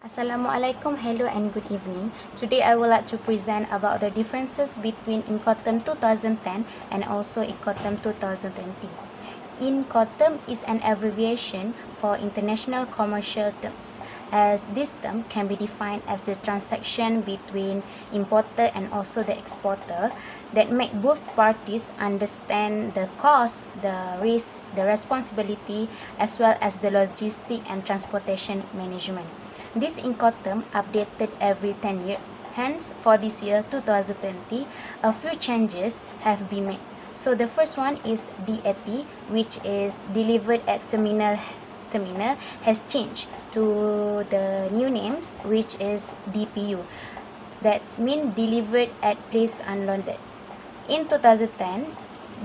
Assalamualaikum, hello and good evening. Today I would like to present about the differences between Incoterm 2010 and also Incoterm 2020. Incoterm is an abbreviation for International Commercial Terms, as this term can be defined as the transaction between importer and also the exporter that make both parties understand the cost, the risk, the responsibility, as well as the logistic and transportation management. This Incoterm updated every 10 years. Hence, for this year 2020, a few changes have been made. So the first one is DAT, which is delivered at terminal has changed to the new names, which is DPU. That means delivered at place unloaded. In 2010,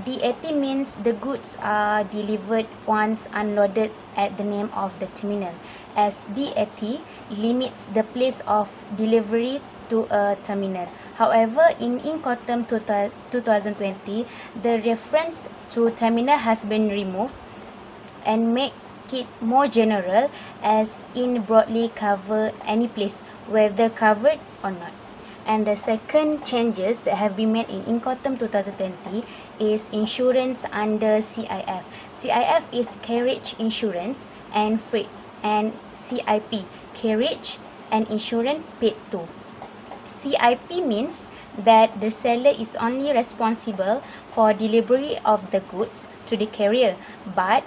DAT means the goods are delivered once unloaded at the name of the terminal, as DAT limits the place of delivery to a terminal. However, in Incoterm 2020, the reference to terminal has been removed and make it more general, as in broadly cover any place, whether covered or not. And the second changes that have been made in Incoterm 2020 is insurance under CIF. CIF is carriage insurance and freight, and CIP, carriage and insurance paid to. CIP means that the seller is only responsible for delivery of the goods to the carrier, but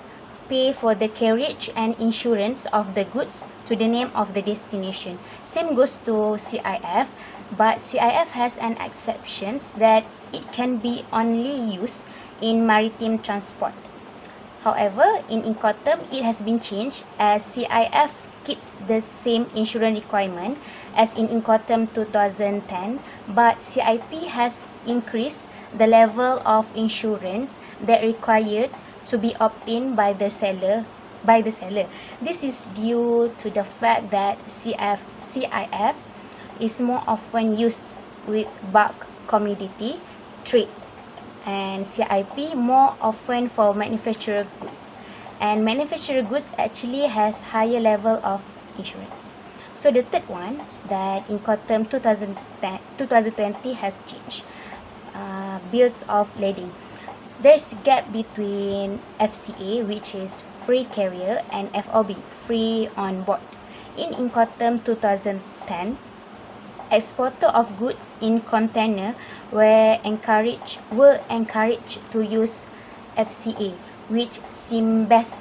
pay for the carriage and insurance of the goods to the name of the destination. Same goes to CIF, but CIF has an exception that it can be only used in maritime transport. However, in Incoterm, it has been changed, as CIF keeps the same insurance requirement as in Incoterm 2010, but CIP has increased the level of insurance that required to be obtained by the seller. This is due to the fact that CIF is more often used with bulk commodity trades, and CIP more often for manufactured goods. And manufactured goods actually has higher level of insurance. So the third one, that Incoterm 2020 has changed, bills of lading. There's a gap between FCA, which is free carrier, and FOB, free on board. In Incoterm 2010, exporter of goods in container were encouraged to use FCA, which seemed best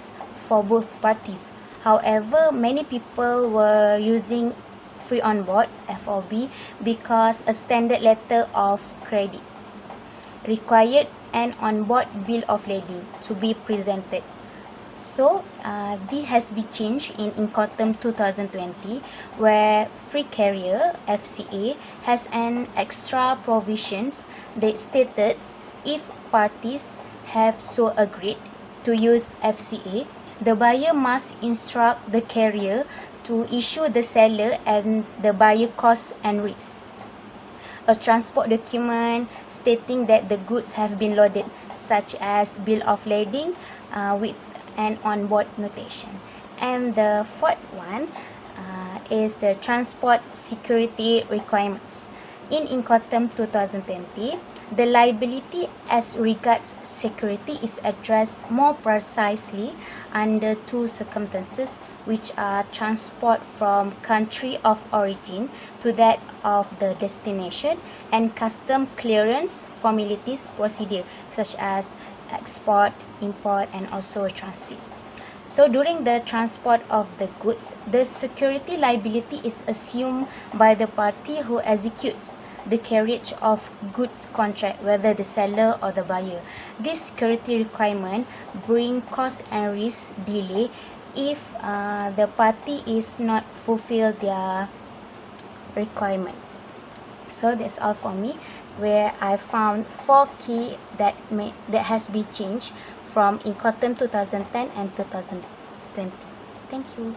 for both parties. However, many people were using free on board, FOB, because a standard letter of credit required an on-board bill of lading to be presented. So, this has been changed in Incoterm 2020, where free carrier FCA has an extra provisions that stated if parties have so agreed to use FCA, the buyer must instruct the carrier to issue the seller and the buyer costs and risks a transport document stating that the goods have been loaded, such as bill of lading with an on-board notation. And the fourth one is the transport security requirements. In Incoterm 2020, the liability as regards security is addressed more precisely under two circumstances, which are transport from country of origin to that of the destination, and custom clearance formalities procedure, such as export, import, and also transit. So during the transport of the goods, the security liability is assumed by the party who executes the carriage of goods contract, whether the seller or the buyer. This security requirement bring cost and risk delay if the party is not fulfill their requirement. So that's all for me, where I found 4 key that has been changed from Incoterm 2010 and 2020. Thank you.